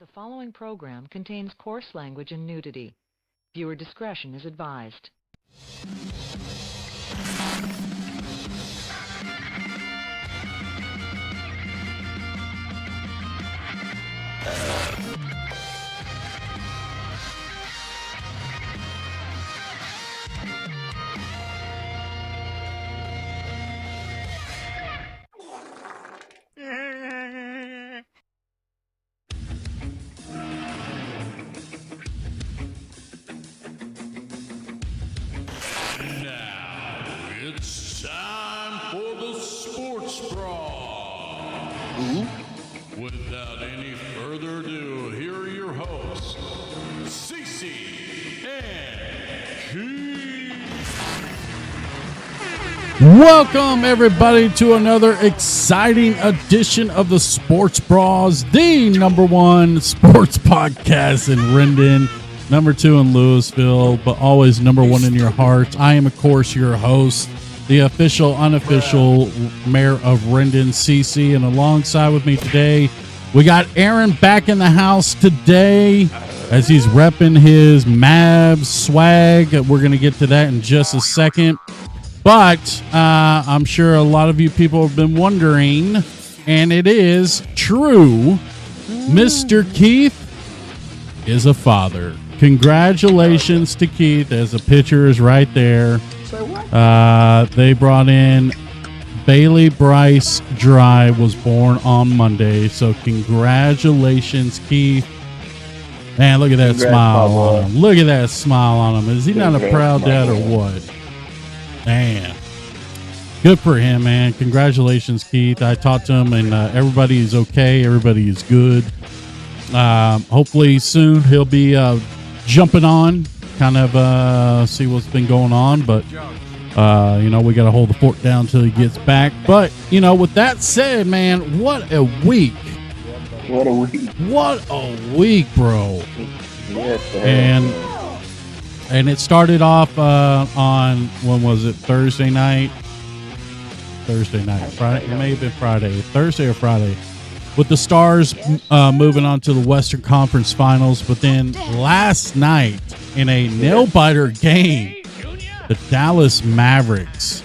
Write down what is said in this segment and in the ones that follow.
The following program contains coarse language and nudity. Viewer discretion is advised. Now it's time for the Sports Brawl. Without any further ado, here are your hosts, Cece and Keith. Welcome, everybody, to another exciting edition of the Sports Bras, the number one sports podcast in Rendon, number two in Louisville, but always number one in your hearts. I am, of course, your host, the official, unofficial mayor of Rendon, CC, and alongside with me today, we got Aaron back in the house today as he's repping his Mavs swag. We're going to get to that in just a second. But I'm sure a lot of you people have been wondering, and it is true, Mr. Keith is a father. Congratulations to Keith, as the picture is right there. They brought in Bailey Bryce Dry, was born on Monday, so congratulations, Keith. Man, look at that smile on him. Look at that smile on him. Is he not a proud dad or what? Man, good for him, man. Congratulations, Keith. I talked to him, and everybody is okay. Everybody is good. Hopefully soon he'll be jumping on, kind of see what's been going on. But, we got to hold the fort down until he gets back. But, with that said, man, what a week. What a week. What a week, bro. Yes, And it started off on, when was it, Thursday night, Friday, it may have been Friday, Thursday or Friday, with the Stars moving on to the Western Conference Finals. But then last night, in a nail-biter game, the Dallas Mavericks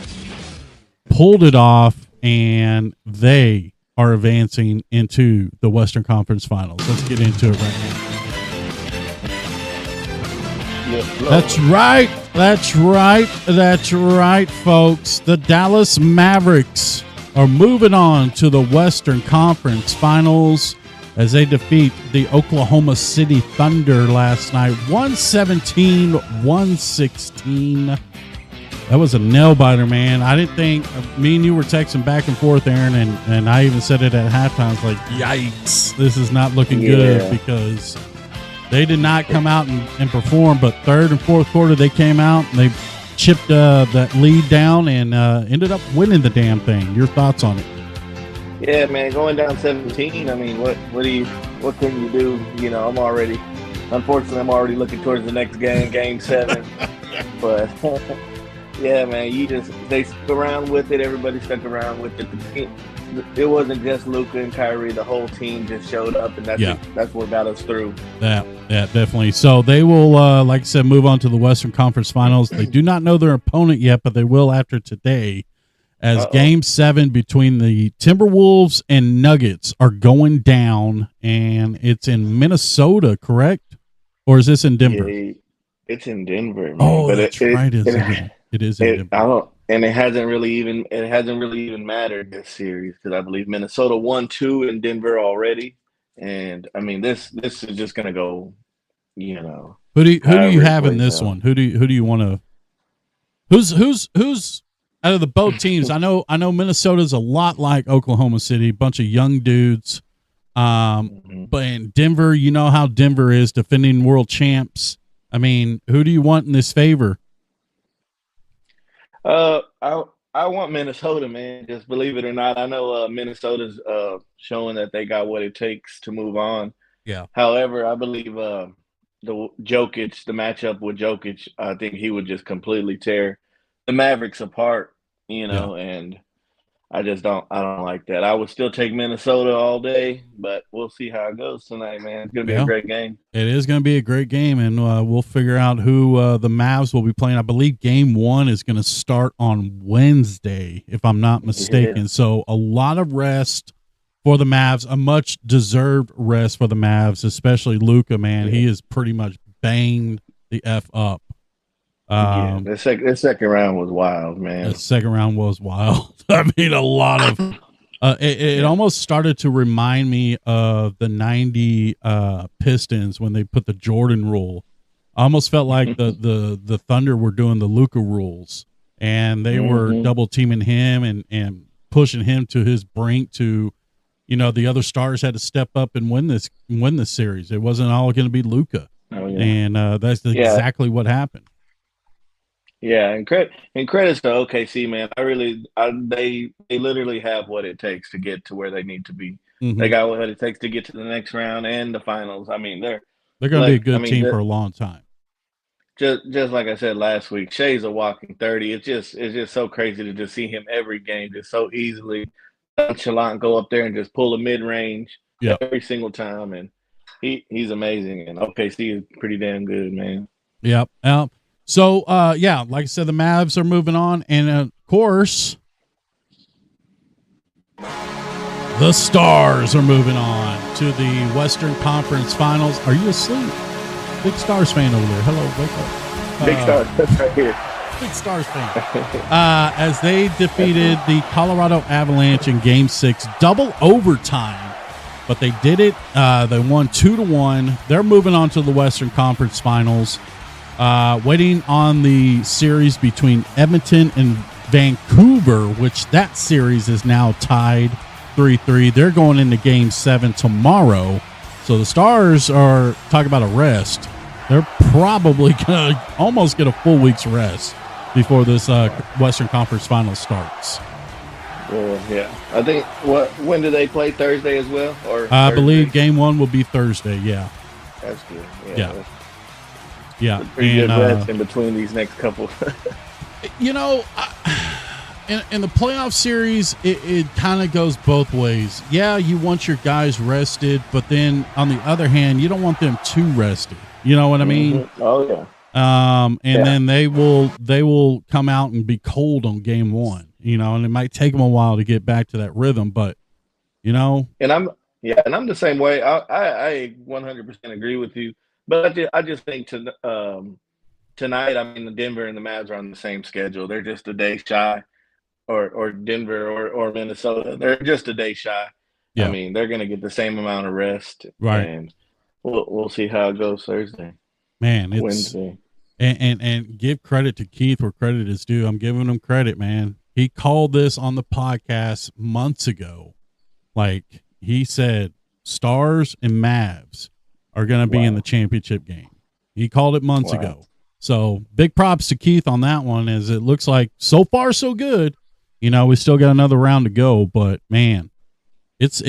pulled it off, and they are advancing into the Western Conference Finals. Let's get into it right now. That's right, folks. The Dallas Mavericks are moving on to the Western Conference Finals as they defeat the Oklahoma City Thunder last night, 117-116. That was a nail-biter, man. I didn't think, me and you were texting back and forth, Aaron, and I even said it at halftime. I was like, yikes, this is not looking good, because they did not come out and perform, but third and fourth quarter, they came out and they chipped that lead down and ended up winning the damn thing. Your thoughts on it? Yeah, man, going down 17, I mean, what can you do? Unfortunately, I'm already looking towards the next game 7. But, yeah, man, they stuck around with it. Everybody stuck around with it. It wasn't just Luka and Kyrie. The whole team just showed up, and that's what got us through. Yeah, definitely. So they will, like I said, move on to the Western Conference Finals. They do not know their opponent yet, but they will after today, as Game 7 between the Timberwolves and Nuggets are going down, and it's in Minnesota, correct? Or is this in Denver? Yeah, it's in Denver, man. Oh, but that's right. It is in Denver. And it hasn't really even mattered this series, because I believe Minnesota won 2 in Denver already, and I mean this is just gonna go, Who do you have in this one? Who do you want to? Who's out of the both teams? I know Minnesota's a lot like Oklahoma City, bunch of young dudes. But in Denver, you know how Denver is, defending world champs. I mean, who do you want in this favor? I want Minnesota, man. Just believe it or not, I know Minnesota's showing that they got what it takes to move on. Yeah. However, I believe the matchup with Jokic, I think he would just completely tear the Mavericks apart. And I don't like that. I would still take Minnesota all day, but we'll see how it goes tonight, man. It's gonna be a great game. It is going to be a great game, and we'll figure out who the Mavs will be playing. I believe Game 1 is going to start on Wednesday, if I'm not mistaken. Yeah. So a lot of rest for the Mavs, a much deserved rest for the Mavs, especially Luka. Man, he is pretty much banged the F up. The second round was wild, man. The second round was wild. I mean, a lot of it almost started to remind me of the 90 Pistons when they put the Jordan rule. I almost felt like the Thunder were doing the Luka rules, and they were double teaming him and pushing him to his brink to, the other stars had to step up and win this series. It wasn't all going to be Luka. Oh, yeah. And that's exactly what happened. Yeah, and credits to OKC, man. They literally have what it takes to get to where they need to be. Mm-hmm. They got what it takes to get to the next round and the finals. I mean, they're going to be a good team for a long time. Just like I said last week, Shea's a walking 30. It's just so crazy to just see him every game, just so easily nonchalant go up there and just pull a mid range every single time, and he's amazing. And OKC is pretty damn good, man. Yep. So, like I said, the Mavs are moving on. And, of course, the Stars are moving on to the Western Conference Finals. Are you asleep? Big Stars fan over there. Hello, wake up. Big Stars right here. Big Stars fan. As they defeated the Colorado Avalanche in Game 6, double overtime. But they did it. They won 2-1. They're moving on to the Western Conference Finals. Waiting on the series between Edmonton and Vancouver, which that series is now tied 3-3. They're going into Game 7 tomorrow. So the Stars are talking about a rest. They're probably going to almost get a full week's rest before this Western Conference Finals starts. Yeah. I think, when do they play? Thursday as well? Or I believe Game 1 will be Thursday, yeah. That's good. Yeah. Pretty good rest in between these next couple. In the playoff series, it kind of goes both ways. Yeah, you want your guys rested, but then on the other hand, you don't want them too rested. You know what I mean? Mm-hmm. Oh yeah. Then they will come out and be cold on Game 1. And it might take them a while to get back to that rhythm, but And I'm the same way. I 100% agree with you. But I just think tonight, I mean, the Denver and the Mavs are on the same schedule. They're just a day shy, or Denver or Minnesota. They're just a day shy. Yeah. I mean, they're going to get the same amount of rest. Right. And we'll see how it goes Thursday. Man, it's Wednesday. And give credit to Keith where credit is due. I'm giving him credit, man. He called this on the podcast months ago. Like he said, Stars and Mavs are going to be in the championship game. He called it months ago. So big props to Keith on that one, as it looks like so far so good. We still got another round to go, but man, it's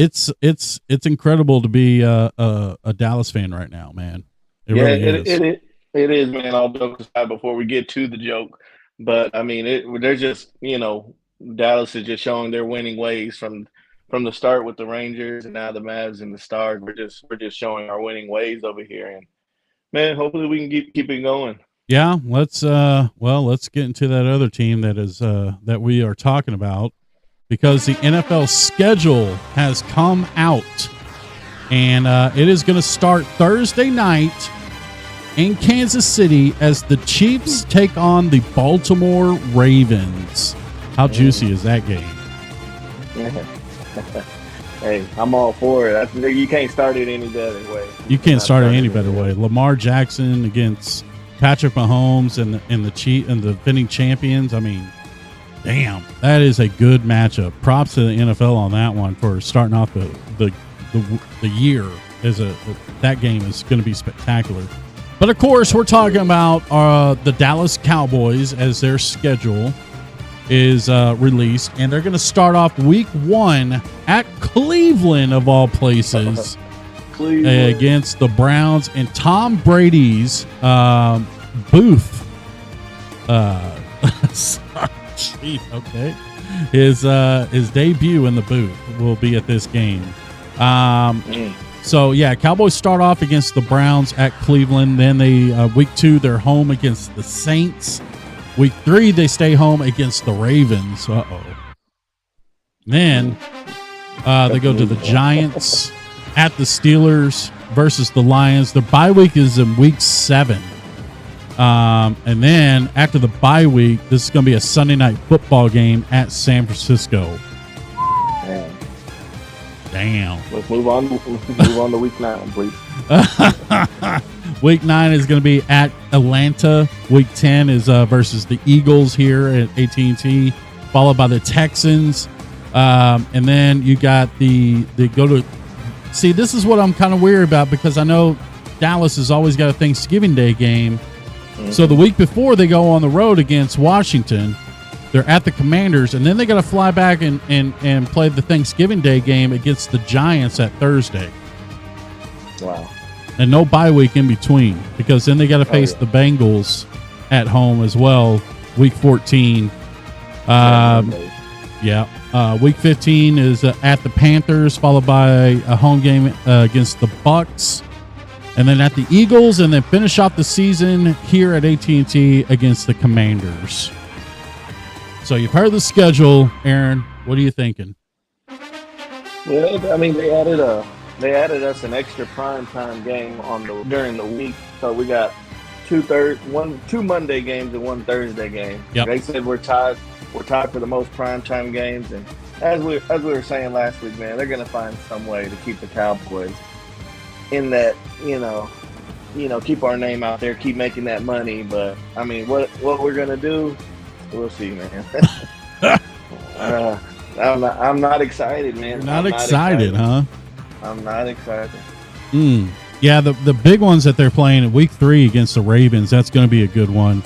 incredible to be a Dallas fan right now, man. It really is. It is, man. All jokes aside, before we get to the joke, but I mean, they're just Dallas is just showing their winning ways from the start with the Rangers, and now the Mavs and the Stars. We're just showing our winning ways over here, and man, hopefully we can keep it going. Yeah, let's get into that other team that is that we are talking about, because the NFL schedule has come out, and it is going to start Thursday night in Kansas City as the Chiefs take on the Baltimore Ravens. How juicy is that game? Yeah. Hey, I'm all for it. You can't start it any better way. You can't start it any better way. Lamar Jackson against Patrick Mahomes and the defending champions. I mean, damn, that is a good matchup. Props to the NFL on that one for starting off the year. That game is going to be spectacular. But of course, we're talking about the Dallas Cowboys, as their schedule is released, and they're going to start off week 1 at Cleveland, of all places, against the Browns and Tom Brady's booth. Okay. his debut in the booth will be at this game. So yeah, Cowboys start off against the Browns at Cleveland. Then they week 2 they're home against the Saints. Week 3 they stay home against the Ravens. Then they go to the Giants, at the Steelers versus the Lions. The bye week is in week 7. And then after the bye week, this is going to be a Sunday night football game at San Francisco. Damn. Let's move on to week 9, please. Week 9 is going to be at Atlanta. Week 10 is versus the Eagles here at AT&T, followed by the Texans. And then you got the go to. See, this is what I'm kind of weird about, because I know Dallas has always got a Thanksgiving Day game. Mm-hmm. So the week before they go on the road against Washington, they're at the Commanders, and then they got to fly back and play the Thanksgiving Day game against the Giants at Thursday. Wow. And no bye week in between, because then they got to face the Bengals at home as well, week 14. Week 15 is at the Panthers, followed by a home game against the Bucks, and then at the Eagles, and then finish off the season here at AT&T against the Commanders. So you've heard the schedule, Aaron. What are you thinking? Well, I mean, they added us an extra primetime game during the week, so we got two Monday games and one Thursday game. Yep. They said we're tied for the most primetime games, and as we were saying last week, man, they're going to find some way to keep the Cowboys in that, keep our name out there, keep making that money. But I mean, what we're going to do, we'll see, man. I'm not excited, man. Not excited, huh? I'm not excited. Yeah, the big ones that they're playing in week 3 against the Ravens, that's going to be a good one.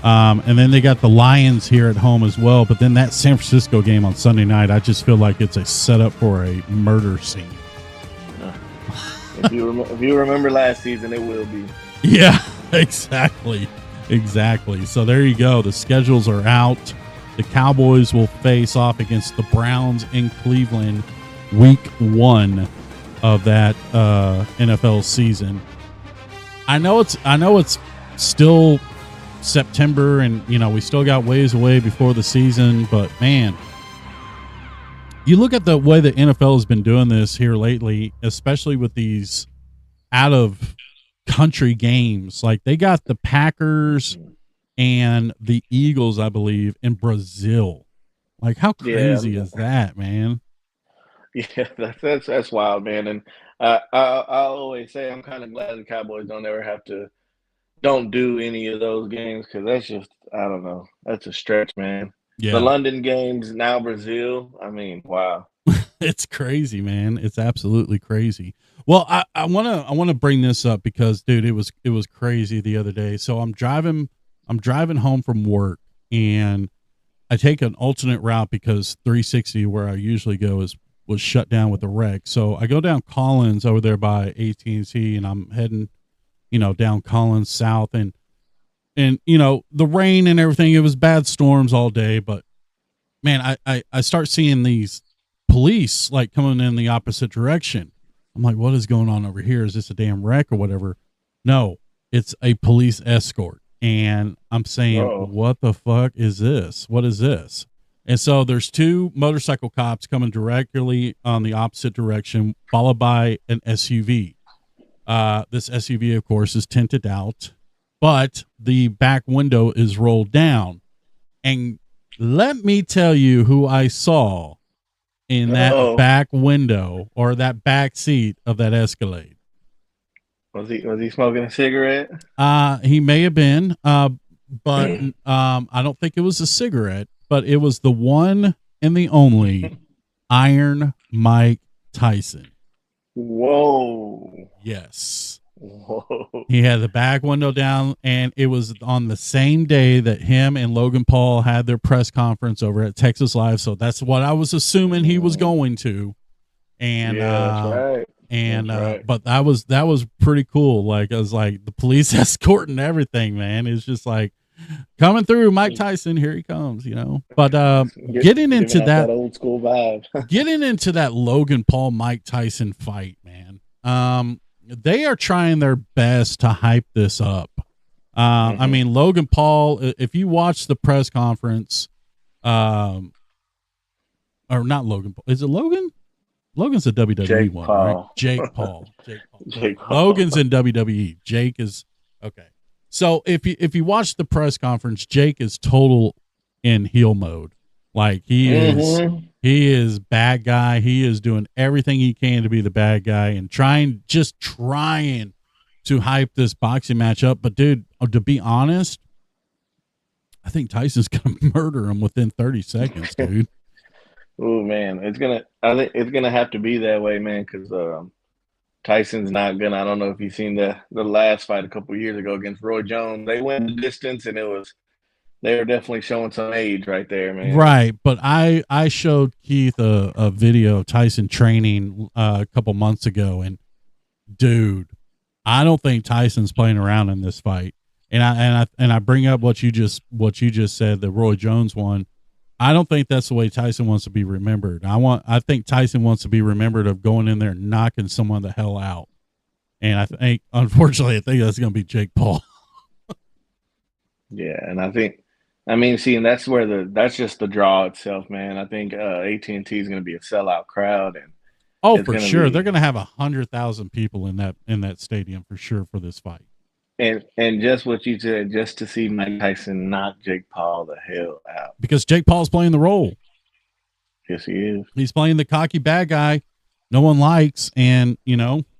And then they got the Lions here at home as well. But then that San Francisco game on Sunday night, I just feel like it's a setup for a murder scene. If you remember last season, it will be. Yeah, exactly. So there you go. The schedules are out. The Cowboys will face off against the Browns in Cleveland week 1 of that NFL season. I know it's still September, and we still got ways away before the season, but man, you look at the way the NFL has been doing this here lately, especially with these out of country games. Like they got the Packers and the Eagles, I believe, in Brazil. Like how crazy is that, man? Yeah, that's wild, man. And I always say I'm kind of glad the Cowboys don't do any of those games, because that's just, I don't know, that's a stretch, man. Yeah. The London games, now Brazil. I mean, wow. It's crazy, man. It's absolutely crazy. Well, I wanna bring this up because, dude, it was crazy the other day. So I'm driving home from work, and I take an alternate route because 360, where I usually go, was shut down with a wreck. So I go down Collins over there by AT&T, and I'm heading, down Collins south, and the rain and everything. It was bad storms all day, but man, I start seeing these police like coming in the opposite direction. I'm like, what is going on over here? Is this a damn wreck or whatever? No, it's a police escort. And I'm saying, What the fuck is this? What is this? And so there's 2 motorcycle cops coming directly on the opposite direction, followed by an SUV. This SUV, of course, is tinted out, but the back window is rolled down. And let me tell you who I saw in that back window, or that back seat of that Escalade. Was he smoking a cigarette? He may have been, but I don't think it was a cigarette, but it was the one and the only Iron Mike Tyson. Whoa. Yes. Whoa. He had the back window down, and it was on the same day that him and Logan Paul had their press conference over at Texas Live. So that's what I was assuming he was going to. And that's right. And but that was pretty cool. Like, I was like, the police escorting everything, man. It's just like, Coming through, Mike Tyson. Here he comes. But getting Giving into off that old school vibe. getting into that Logan Paul Mike Tyson fight, man. They are trying their best to hype this up. I mean, Logan Paul, if you watch the press conference, or not Logan Paul, is it Logan? Logan's a WWE Jake one, Paul. right? Jake Paul. Jake Paul. Logan's in WWE. Jake is okay. So if you watch the press conference, Jake is total in heel mode. Like he is bad guy. He is doing everything he can to be the bad guy and trying to hype this boxing match up. But dude, to be honest, I think Tyson's gonna murder him within 30 seconds, dude. Oh man, I think it's gonna have to be that way, man, because Tyson's not gonna. I don't know if you've seen the last fight a couple years ago against Roy Jones. They went the distance, and they were definitely showing some age right there, man. Right, but I showed Keith a video of Tyson training a couple months ago, and dude, I don't think Tyson's playing around in this fight. And I bring up what you just said, the Roy Jones one. I don't think that's the way Tyson wants to be remembered. I think Tyson wants to be remembered of going in there and knocking someone the hell out. And unfortunately, I think that's going to be Jake Paul. Yeah, and and that's just the draw itself, man. I think AT&T is going to be a sellout crowd, and for sure, they're going to have 100,000 people in that stadium for sure for this fight. And just what you said, just to see Mike Tyson knock Jake Paul the hell out. Because Jake Paul's playing the role. Yes, he is. He's playing the cocky bad guy no one likes. And,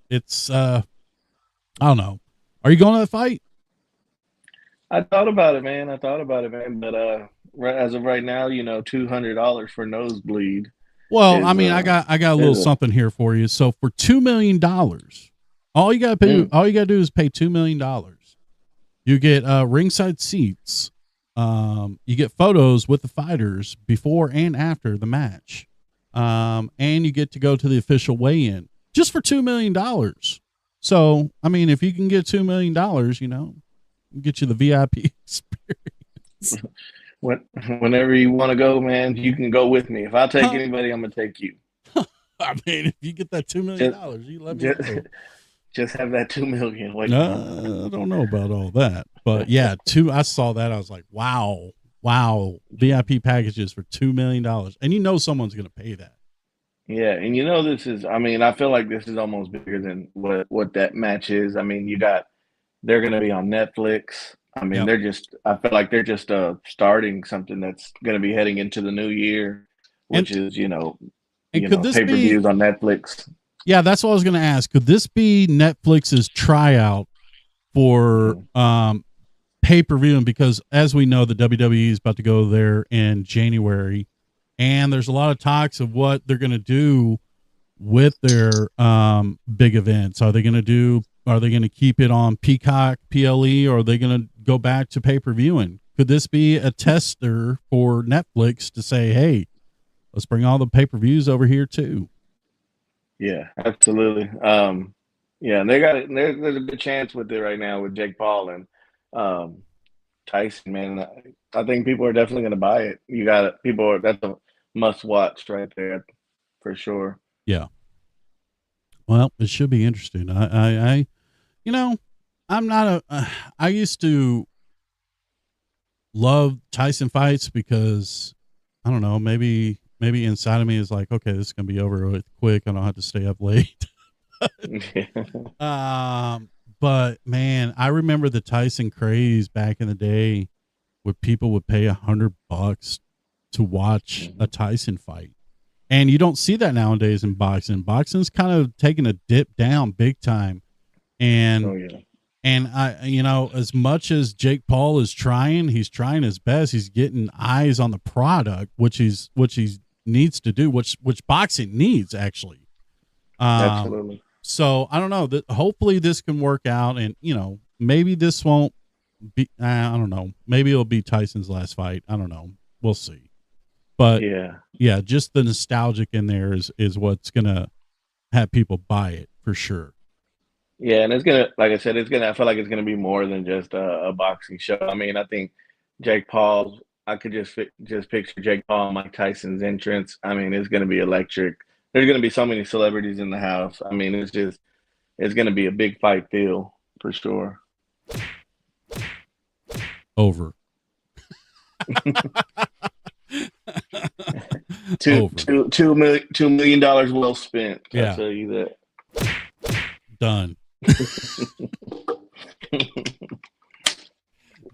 it's, I don't know. Are you going to the fight? I thought about it, man. But as of right now, $200 for nosebleed. Well, I got a little something here for you. So for $2 million, all you got to do is pay $2 million. You get ringside seats. You get photos with the fighters before and after the match. And you get to go to the official weigh-in just for $2 million. So, I mean, if you can get $2 million, get you the VIP experience. Whenever you want to go, man, you can go with me. If I take anybody, I'm going to take you. I mean, if you get that $2 million, you let me know. Just have that $2 million. I don't know about all that, but yeah, I saw that. I was like, wow, VIP packages for $2 million, and someone's going to pay that. Yeah, and I feel like this is almost bigger than what that match is. I mean, they're going to be on Netflix. I mean, I feel like they're just starting something that's going to be heading into the new year, which is pay-per-views on Netflix. Yeah, that's what I was going to ask. Could this be Netflix's tryout for pay-per-view? Because as we know, the WWE is about to go there in January, and there's a lot of talks of what they're going to do with their big events. Are they going to keep it on Peacock, PLE, or are they going to go back to pay-per-viewing? Could this be a tester for Netflix to say, hey, let's bring all the pay-per-views over here too? Yeah, absolutely. And there's a good chance with it right now with Jake Paul and Tyson, man. I think people are definitely going to buy it. That's a must watch right there for sure. Yeah. Well, it should be interesting. I used to love Tyson fights because I don't know, maybe inside of me is like, okay, this is going to be over with quick. I don't have to stay up late. But man, I remember the Tyson craze back in the day where people would pay $100 to watch a Tyson fight. And you don't see that nowadays in boxing. Boxing's kind of taking a dip down big time. And, and as much as Jake Paul is trying, he's trying his best. He's getting eyes on the product, which he's needs to do, which boxing needs actually. Absolutely. So I don't know that hopefully this can work out, and maybe this won't be, I don't know, maybe it'll be Tyson's last fight. I don't know. We'll see. But yeah, just the nostalgic in there is what's going to have people buy it for sure. Yeah. And it's going to, like I said, I feel like it's going to be more than just a boxing show. I mean, I think Jake Paul's. I could just picture Jake Paul and Mike Tyson's entrance. I mean, it's going to be electric. There's going to be so many celebrities in the house. I mean, it's going to be a big fight feel for sure. Over. $2 million well spent. Yeah. I'll tell you that. Done.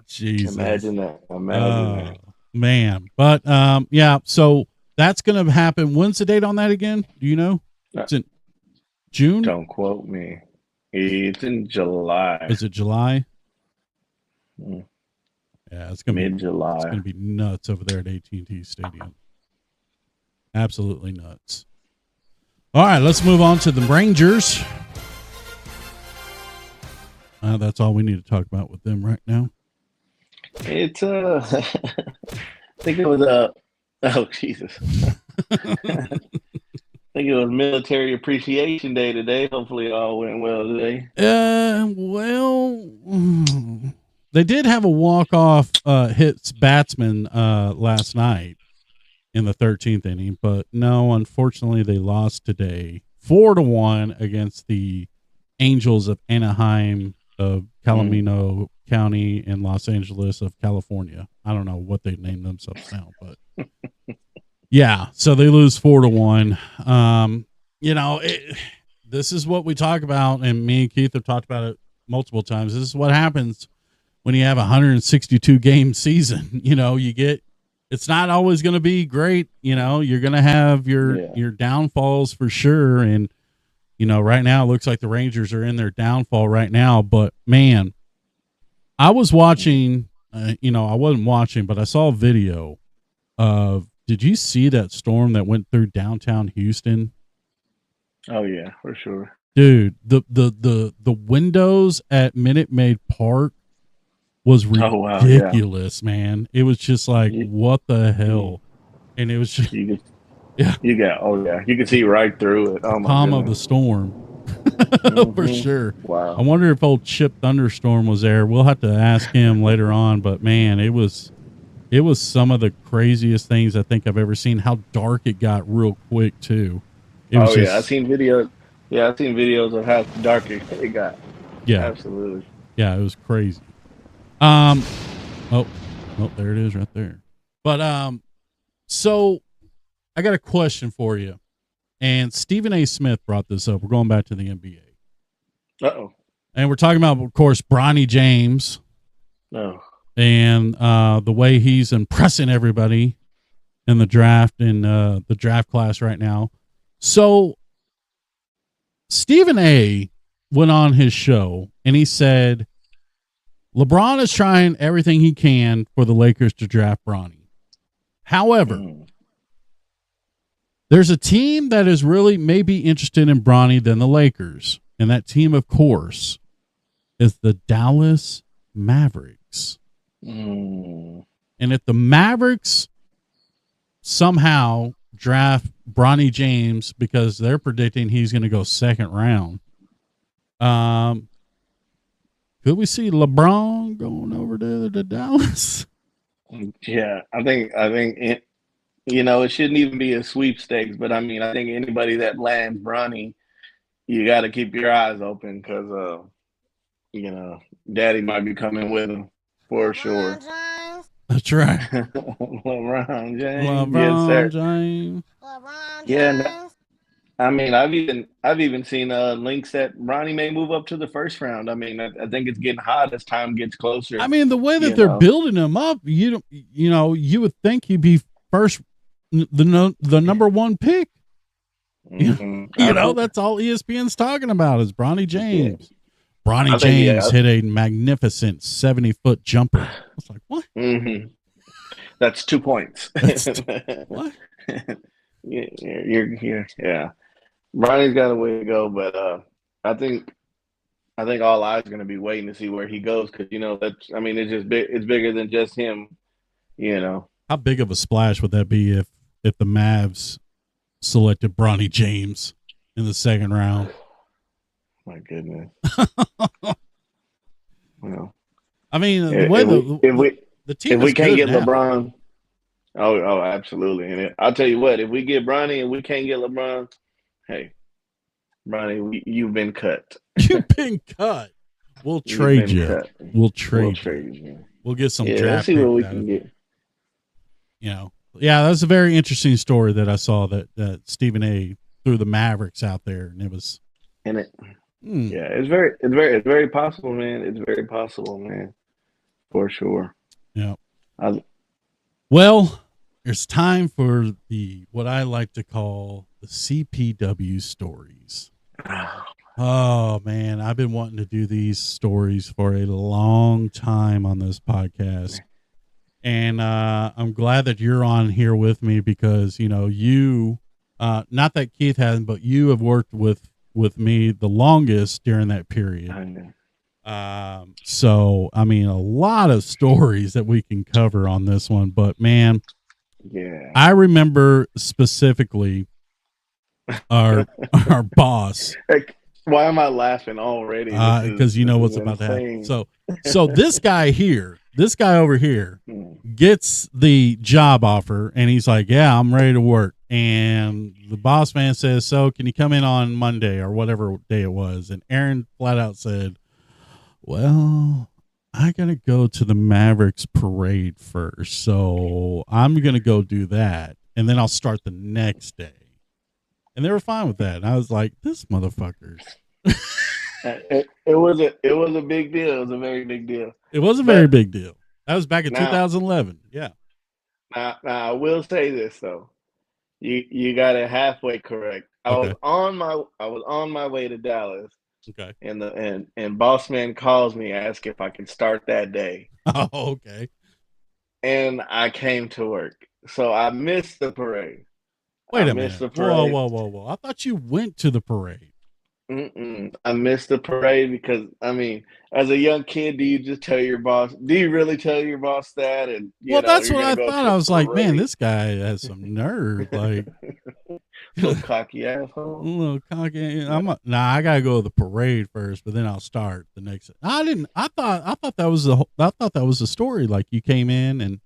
Jesus. Imagine that. Man. But yeah, so that's gonna happen. When's the date on that again? Do you know? It's in June? Don't quote me. It's in July. Is it July? Mm. Yeah, it's gonna Mid-July. It's gonna be nuts over there at AT&T Stadium. Absolutely nuts. All right, let's move on to the Rangers. That's all we need to talk about with them right now. It's I think it was oh Jesus. I think it was Military Appreciation Day today. Hopefully it all went well today. Well, they did have a walk-off hits batsman last night in the 13th inning, but no, unfortunately they lost today 4-1 against the Angels of Anaheim of Calamino County in Los Angeles of California. I don't know what they named themselves now, but yeah, so they lose 4-1. This is what we talk about, and me and Keith have talked about it multiple times. This is what happens when you have a 162 game season. It's not always going to be great. You're going to have your downfalls for sure. And, right now it looks like the Rangers are in their downfall right now, but man, I was watching, I wasn't watching, but I saw a video of, did you see that storm that went through downtown Houston? Oh yeah, for sure. Dude, the windows at Minute Maid Park was ridiculous, man. It was just like, what the hell? And it was just, you could see right through it. Oh my calm goodness. of the storm. For sure. Wow. I wonder if old Chip Thunderstorm was there. We'll have to ask him later on, but man, it was some of the craziest things I think I've ever seen. How dark it got real quick too. I've seen videos. Yeah, I've seen videos of how dark it got. Yeah. Absolutely. Yeah, it was crazy. There it is right there. But so I got a question for you. And Stephen A. Smith brought this up. We're going back to the NBA. Uh-oh. And we're talking about, of course, Bronny James. No. And the way he's impressing everybody in the draft, in the draft class right now. So Stephen A. went on his show and he said, LeBron is trying everything he can for the Lakers to draft Bronny. However, there's a team that is really maybe interested in Bronny than the Lakers. And that team, of course, is the Dallas Mavericks. And if the Mavericks somehow draft Bronny James because they're predicting he's going to go second round, could we see LeBron going over to Dallas? Yeah, I think it, it shouldn't even be a sweepstakes, but I mean, I think anybody that lands Bronny, you got to keep your eyes open because, Daddy might be coming with him for sure. That's right. LeBron James. LeBron Yes, sir. James. Yeah, I mean, I've even seen links that Bronny may move up to the first round. I mean, I think it's getting hot as time gets closer. I mean, the way that they're building him up, you would think he'd be first, the number one pick. Mm-hmm. That's all ESPN's talking about is Bronny James. Bronny James hit a magnificent 70-foot jumper. I was like, what? Mm-hmm. That's 2 points. What? You're here. Yeah. Bronny's got a way to go, but I think all eyes are going to be waiting to see where he goes because it's just big. It's bigger than just him. How big of a splash would that be if the Mavs selected Bronny James in the second round? My goodness. Well, I mean, the team if we is can't good get now. LeBron, absolutely. And I'll tell you what, if we get Bronny and we can't get LeBron, hey, Bronny, you've been cut. You've been cut. We'll You've trade been you. cut. We'll We'll trade you. trade you. We'll get some Yeah, let's draft see what picks we out can of get. it. You know, yeah, that was a very interesting story that I saw that Stephen A. threw the Mavericks out there, and it was. And yeah, it's very possible, man. It's very possible, man, for sure. Yeah. I, Well, it's time for what I like to call the CPW stories. Oh man, I've been wanting to do these stories for a long time on this podcast. And I'm glad that you're on here with me because, you know, you, not that Keith hasn't, but you have worked with me the longest during that period. So, I mean, a lot of stories that we can cover on this one, but man, yeah, I remember specifically our boss. Like, why am I laughing already? Because you know what's about to happen. So this guy over here gets the job offer and he's like, yeah, I'm ready to work. And the boss man says, so can you come in on Monday or whatever day it was? And Aaron flat out said, well, I got to go to the Mavericks parade first. So I'm going to go do that. And then I'll start the next day. And they were fine with that. And I was like, this motherfucker. It was a big deal. It was a very big deal. It was a very big deal. That was back in 2011. Yeah. Now I will say this though. You got it halfway correct. I was on my way to Dallas. Okay. And boss man calls me, asks if I can start that day. Oh, okay. And I came to work. So I missed the parade. Wait a minute. Whoa. I thought you went to the parade. I missed the parade because, I mean, as a young kid, do you just tell your boss? Do you really tell your boss that? And that's what I thought. I was like, man, this guy has some nerve. Like, little cocky asshole. A little cocky. I gotta go to the parade first, but then I'll start the next. I thought that was the story. Like you came in and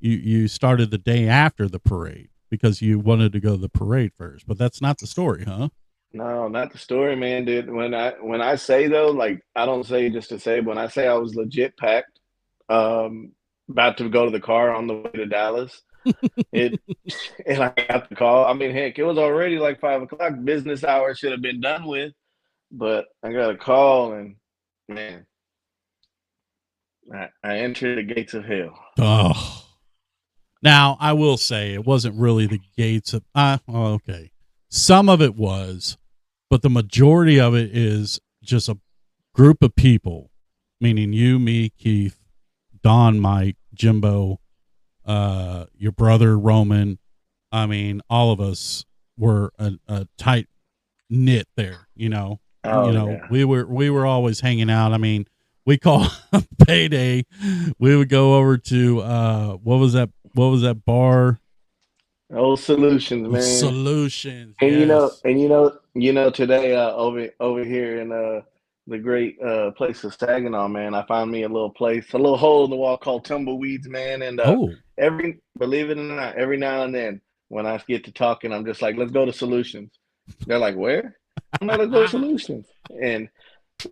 you started the day after the parade because you wanted to go to the parade first, but that's not the story, huh? No, not the story, man, dude. When I say though, like I don't say just to say, but when I say I was legit packed, about to go to the car on the way to Dallas, and I got the call. I mean, heck, it was already like 5 o'clock. Business hour should have been done with, but I got a call and man, I entered the gates of hell. Oh. Now I will say it wasn't really the gates of. Okay. Some of it was, but the majority of it is just a group of people, meaning you, me, Keith, Don, Mike, Jimbo, your brother, Roman. I mean, all of us were a tight knit there, you know. Yeah. We were always hanging out. I mean, we call payday. We would go over to what was that bar? Old Solutions, man. Solutions. And yes. you know today over here in the great place of Saginaw, man, I found me a little hole in the wall called Tumbleweeds, man. And believe it or not, every now and then when I get to talking, I'm just like, let's go to Solutions. They're like, where? I'm like, let's go to Solutions. And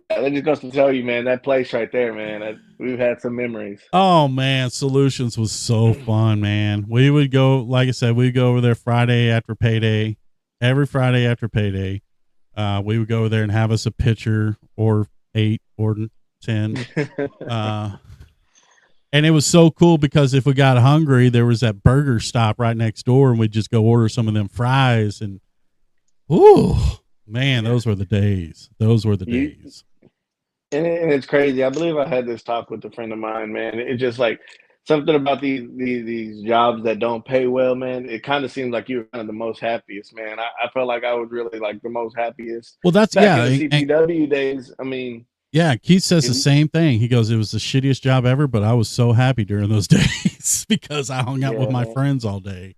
that just goes to tell you, man, that place right there, man, we've had some memories. Oh, man, Solutions was so fun, man. We would go, like I said, we'd go over there Friday after payday. Every Friday after payday, we would go over there and have us a pitcher or 8 or 10. And it was so cool because if we got hungry, there was that burger stop right next door, and we'd just go order some of them fries. And, ooh. Man, those were the days. Those were the days. And it's crazy. I believe I had this talk with a friend of mine, man. It's just like something about these jobs that don't pay well, man. It kind of seems like you were kind of the most happiest, man. I felt like I was really like the most happiest. Well, that's back in the CPW days. I mean, yeah, Keith says the same thing. He goes, it was the shittiest job ever, but I was so happy during those days because I hung out with my friends all day.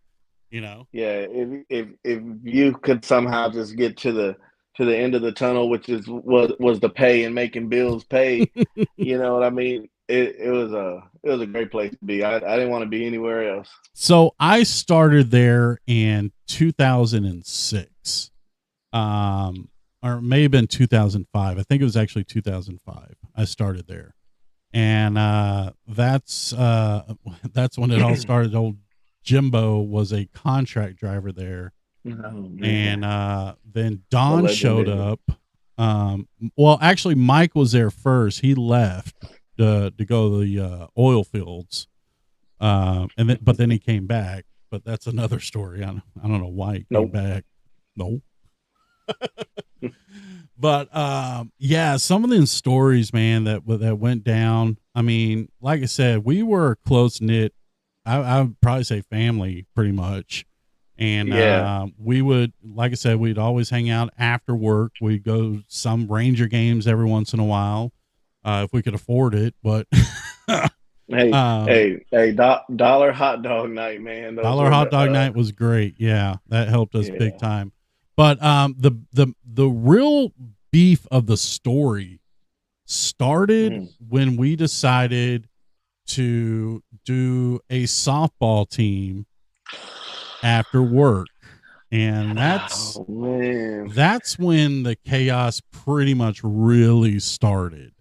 You know, yeah. If you could somehow just get to the end of the tunnel, which was the pay and making bills pay, you know what I mean? it was a great place to be. I didn't want to be anywhere else. So I started there in 2006, or it may have been 2005. I think it was actually 2005. I started there, and that's when it all started. Old Jimbo was a contract driver there, and then Don showed up. Well, actually, Mike was there first. He left to go to the oil fields, but then he came back. But that's another story. I don't know why he came back. No. But yeah, some of the stories, man, that went down. I mean, like I said, we were close knit. I would probably say family, pretty much. And we would, like I said, we'd always hang out after work. We'd go some Ranger games every once in a while, if we could afford it. But hey, dollar hot dog night, man. Dollar hot dog night was great. Yeah, that helped us big time. But the real beef of the story started when we decided to do a softball team after work, and that's when the chaos pretty much really started.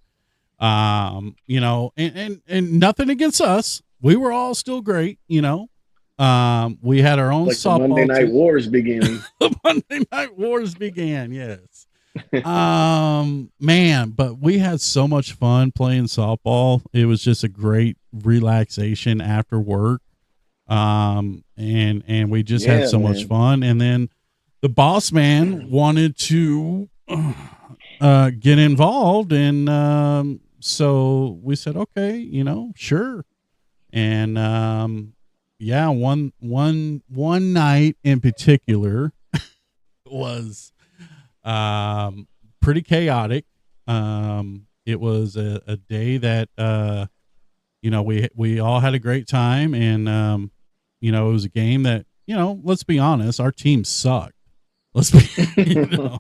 You know, and nothing against us. We were all still great, you know. We had our own softball. The Monday Night Wars began. The Monday Night Wars began, yes. Man, but we had so much fun playing softball. It was just a great relaxation after work. And we just had so much fun. And then the boss man wanted to get involved, and so we said, okay, you know, sure. And yeah, one night in particular was pretty chaotic. It was a day that you know, we all had a great time, and you know, it was a game that, you know, let's be honest, our team sucked. Let's be, you know,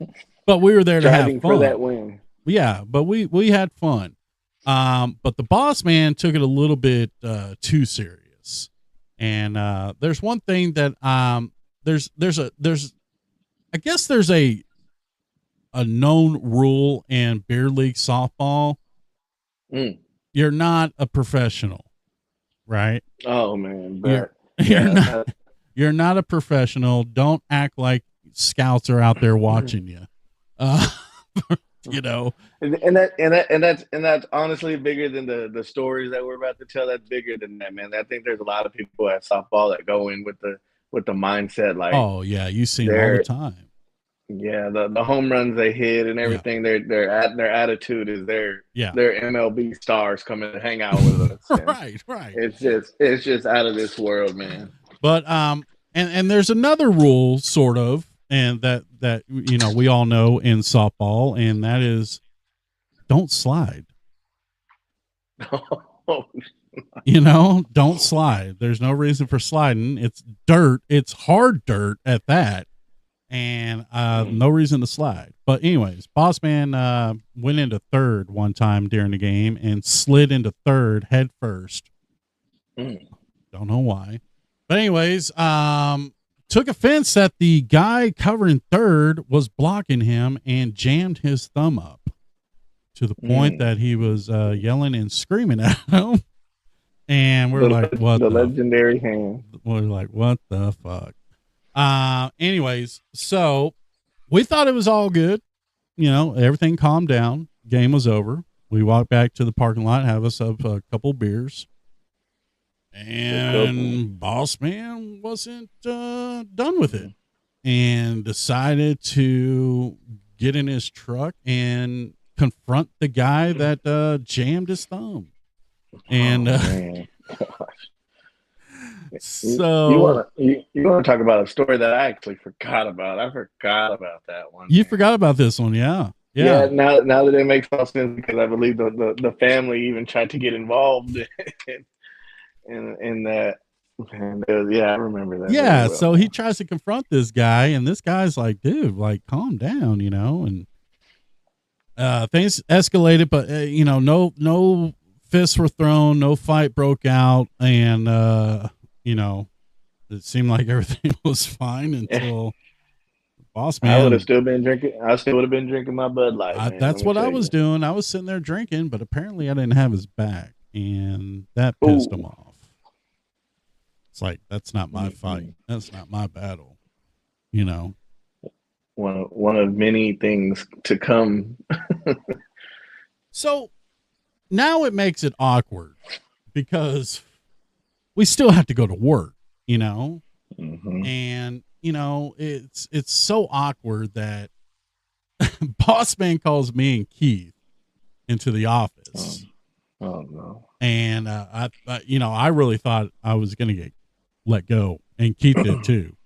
but we were there to have fun for that win. Yeah, but we had fun. But the boss man took it a little bit too serious. And there's one thing that there's I guess there's a known rule in beer league softball. You're not a professional, right? Oh man, you're not a professional. Don't act like scouts are out there watching you. You know, and that's honestly bigger than the stories that we're about to tell. That's bigger than that, man. I think there's a lot of people at softball that go in with the mindset like, oh yeah, you see them all the time. Yeah, the home runs they hit and everything. Their attitude is their MLB stars coming to hang out with us. Right. It's just out of this world, man. But and there's another rule, sort of, and that you know, we all know in softball, and that is don't slide. You know, don't slide. There's no reason for sliding. It's dirt. It's hard dirt at that. And no reason to slide. But anyways, boss man went into third one time during the game and slid into third head first. Don't know why. But anyways, took offense that the guy covering third was blocking him and jammed his thumb up to the point that he was yelling and screaming at him. And we're like, what the legendary hand. We're like, what the fuck? Anyways, so we thought it was all good. You know, everything calmed down. Game was over. We walked back to the parking lot, have us up a couple beers. And boss man wasn't done with it and decided to get in his truck and confront the guy that jammed his thumb. And so you want to talk about a story that I actually forgot about. I forgot about that one. You forgot about this one, yeah. Now that it makes all sense, because I believe the family even tried to get involved in that. And I remember that. Yeah, really well. So he tries to confront this guy, and this guy's like, "Dude, like, calm down," you know. And things escalated, but you know, no fists were thrown, no fight broke out, and it seemed like everything was fine until boss I would man. have still been drinking. I still would have been drinking my Bud Light. Man, That's what I was doing. I was sitting there drinking, but apparently I didn't have his back, and that pissed him off. It's like, that's not my fight. That's not my battle. One of many things to come. So now it makes it awkward because we still have to go to work, Mm-hmm. and it's so awkward that boss man calls me and Keith into the office. Oh no. And I really thought I was going to get let go, and Keith did too.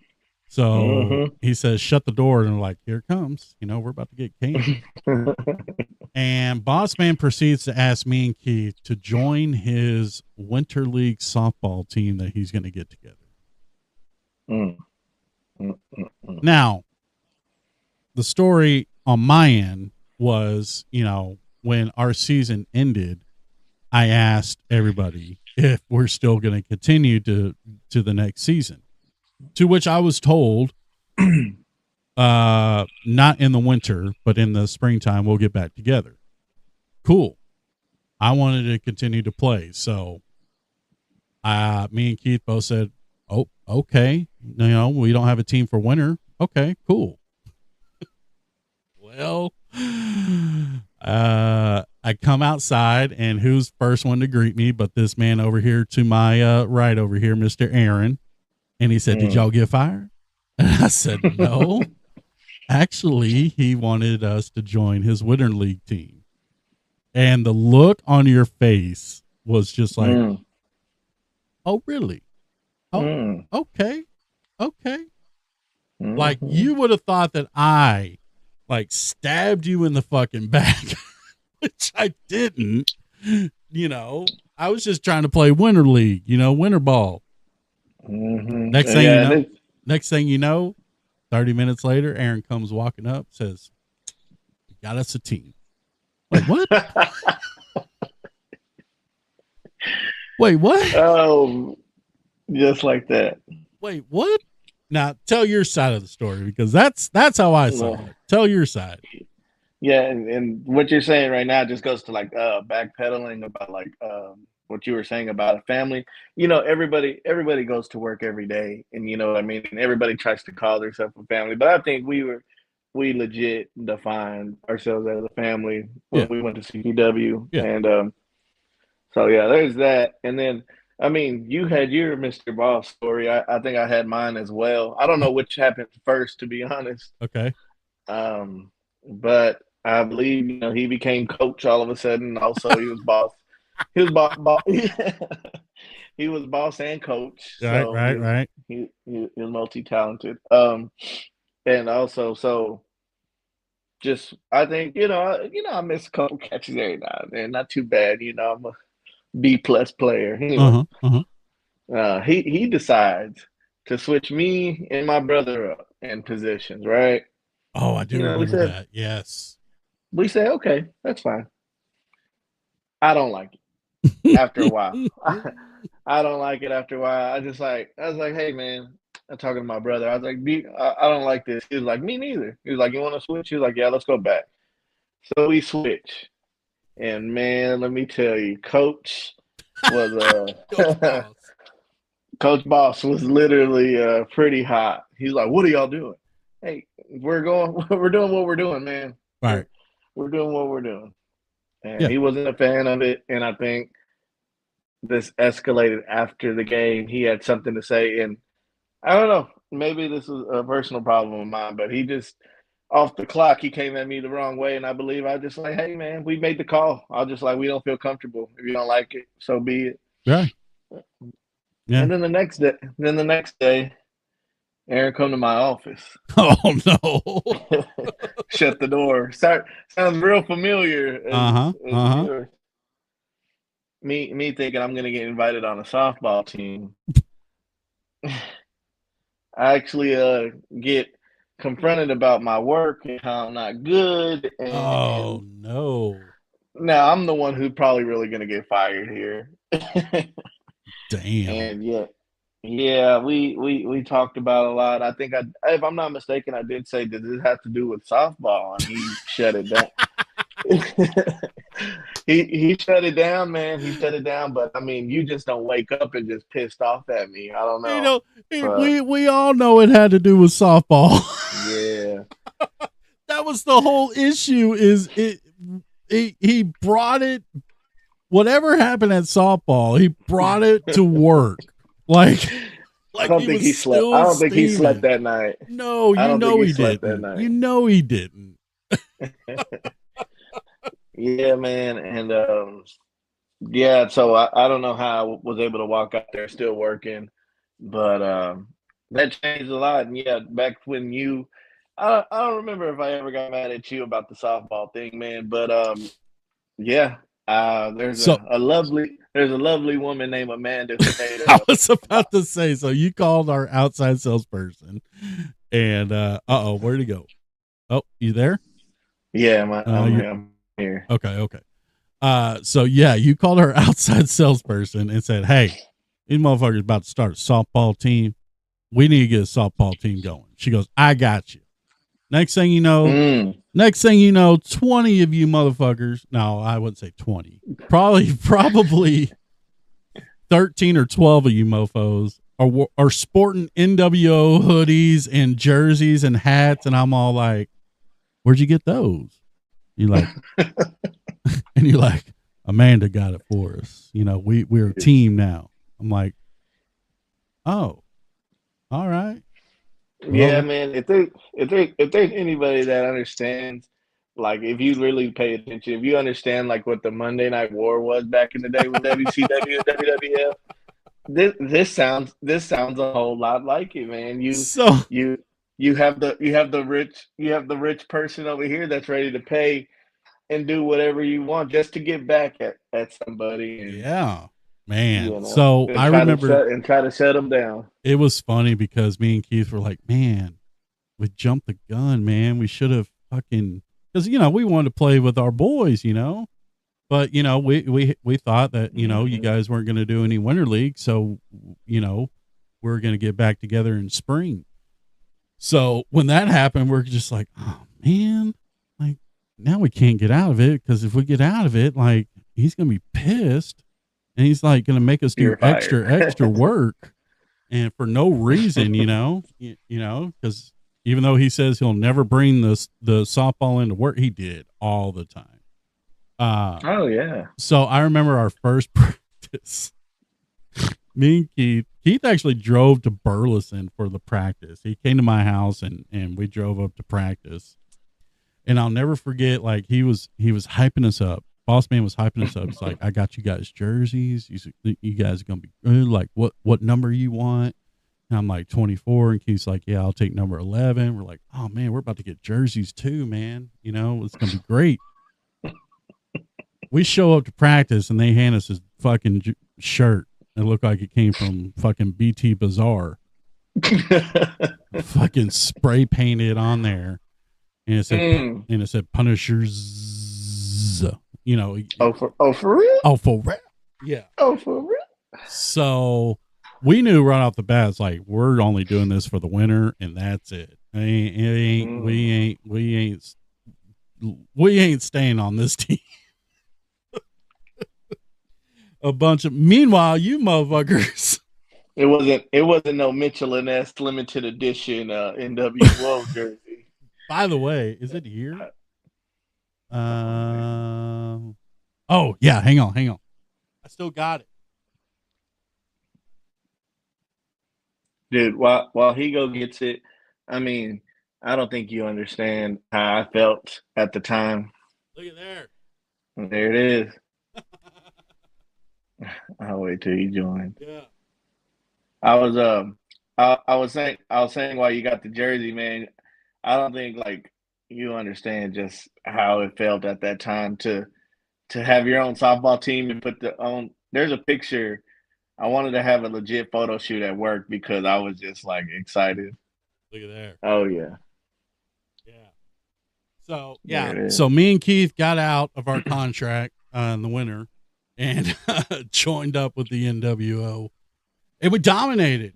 So he says, shut the door. And I'm like, here it comes. We're about to get candy. And boss man proceeds to ask me and Keith to join his winter league softball team that he's going to get together. Now, the story on my end was, when our season ended, I asked everybody if we're still going to continue to the next season, to which I was told, not in the winter, but in the springtime, we'll get back together. Cool. I wanted to continue to play. So, me and Keith both said, oh, okay. We don't have a team for winter. Okay, cool. Well, I come outside, and who's first one to greet me but this man over here to my right over here, Mr. Aaron. And he said, did y'all get fired? And I said, no. Actually, he wanted us to join his winter league team. And the look on your face was just like, oh, really? Oh, okay. Like, you would have thought that I stabbed you in the fucking back, which I didn't. I was just trying to play winter league, winter ball. Next thing you know, 30 minutes later, Aaron comes walking up, says, "We got us a team." Like, what? Wait, what? Oh, just like that. Wait, what? Now tell your side of the story, because that's how I saw it. Tell your side. Yeah, and what you're saying right now just goes to backpedaling about what you were saying about a family. Everybody goes to work every day, and you know what I mean. And everybody tries to call themselves a family, but I think we legit defined ourselves as a family when we went to CPW, and so yeah, there's that. And then I mean, you had your Mr. Boss story. I think I had mine as well. I don't know which happened first, to be honest. Okay. But I believe he became coach all of a sudden. Also, he was boss. He was boss. He was boss and coach. So right. He was multi-talented. And also, so just I think I miss a couple catches every now and then. Not too bad. I'm a B+ player. Anyway, he decides to switch me and my brother up in positions. Right. Oh, I do remember that. Yes. We say, okay, that's fine. I don't like it after a while. I don't like it after a while. I was like, hey, man, I'm talking to my brother. I was like, I don't like this. He was like, me neither. He was like, you want to switch? He was like, yeah, let's go back. So we switch. And, man, let me tell you, Coach was Coach Boss was literally pretty hot. He's like, what are y'all doing? Hey, we're doing what we're doing, man. Right. We're doing what we're doing. And he wasn't a fan of it. And I think this escalated after the game. He had something to say. And I don't know, maybe this was a personal problem of mine, but he just, off the clock, he came at me the wrong way. And I believe I just like, hey, man, we made the call. I was just like, we don't feel comfortable. If you don't like it, so be it. Right. Yeah. And then the next day, Aaron come to my office. Oh, no. Shut the door. Sounds real familiar. Me thinking I'm going to get invited on a softball team. I actually get confronted about my work and how I'm not good. And, oh, no. Now I'm the one who's probably really gonna get fired here. Damn. And yeah, we talked about a lot. I think if I'm not mistaken, I did say, "Does this have to do with softball?" And he shut it down. he shut it down, man. He shut it down. But I mean, you just don't wake up and just pissed off at me. I don't You know. know, But we all know it had to do with softball. yeah, That was the whole issue. Is it? He brought it. Whatever happened at softball, he brought it to work. Like I don't think he slept. I don't think he slept that night. No, I you don't know think he slept that didn't. night. You know he didn't. Yeah, man, and yeah. So I don't know how I was able to walk out there still working, but that changed a lot. And yeah, back when I don't remember if I ever got mad at you about the softball thing, man. But yeah, there's So a lovely woman named Amanda who made I was about to say. So you called our outside salesperson, and where'd he go? Oh, you there? yeah, you're- I'm here. Okay. So yeah, you called our outside salesperson and said, "Hey, these motherfuckers about to start a softball team. We need to get a softball team going." She goes, "I got you." Next thing you know, 20 of you motherfuckers. No, I wouldn't say 20. Probably 13 or 12 of you mofos are sporting NWO hoodies and jerseys and hats, and I'm all like, "Where'd you get those?" You're like, and you're like, "Amanda got it for us. You know, we're a team now." I'm like, "Oh, all right." Yeah, Well, man. If there's anybody that understands, like if you really pay attention, if you understand like what the Monday Night War was back in the day with WCW and WWF, this sounds a whole lot like it, man. so You you have the rich person over here that's ready to pay and do whatever you want just to get back at somebody, and yeah, man. you know, So I remember and try to shut them down. it was funny because me and Keith were like, "Man, we jumped the gun, man. We should have fucking," because we wanted to play with our boys, but we thought that you guys weren't going to do any winter league, so we're going to get back together in spring. So when that happened, we're just like, "Oh man, like now we can't get out of it, because if we get out of it, like he's going to be pissed, and he's like going to make us do You're fired. extra work, and for no reason, because even though he says he'll never bring the softball into work, he did all the time." Oh yeah. So I remember our first practice. Me and Keith actually drove to Burleson for the practice. He came to my house and we drove up to practice. And I'll never forget, like he was hyping us up. Boss man was hyping us up. He's like, "I got you guys jerseys. You guys are gonna be good. Like what number you want?" And I'm like 24, and Keith's like, "Yeah, I'll take number 11." We're like, "Oh man, we're about to get jerseys too, man. It's gonna be great." We show up to practice and they hand us this fucking shirt. It looked like it came from fucking BT Bazaar. Fucking spray painted on there. And it said Punishers. Oh for real? Oh, for real? Yeah. Oh for real? So we knew right off the bat, it's like, we're only doing this for the winter and that's it. We ain't staying on this team. Meanwhile, you motherfuckers. It wasn't no Mitchell and S limited edition NWO jersey. By the way, is it here? Oh yeah, hang on. I still got it. Dude, while he gets it, I mean, I don't think you understand how I felt at the time. Look at there. There it is. I'll wait till you join. Yeah. I was saying while you got the jersey, man, I don't think like you understand just how it felt at that time to have your own softball team and there's a picture. I wanted to have a legit photo shoot at work because I was just like excited. Look at there. Oh yeah. Yeah. So There it yeah, is. so me and Keith got out of our contract in the winter and joined up with the NWO, and we dominated.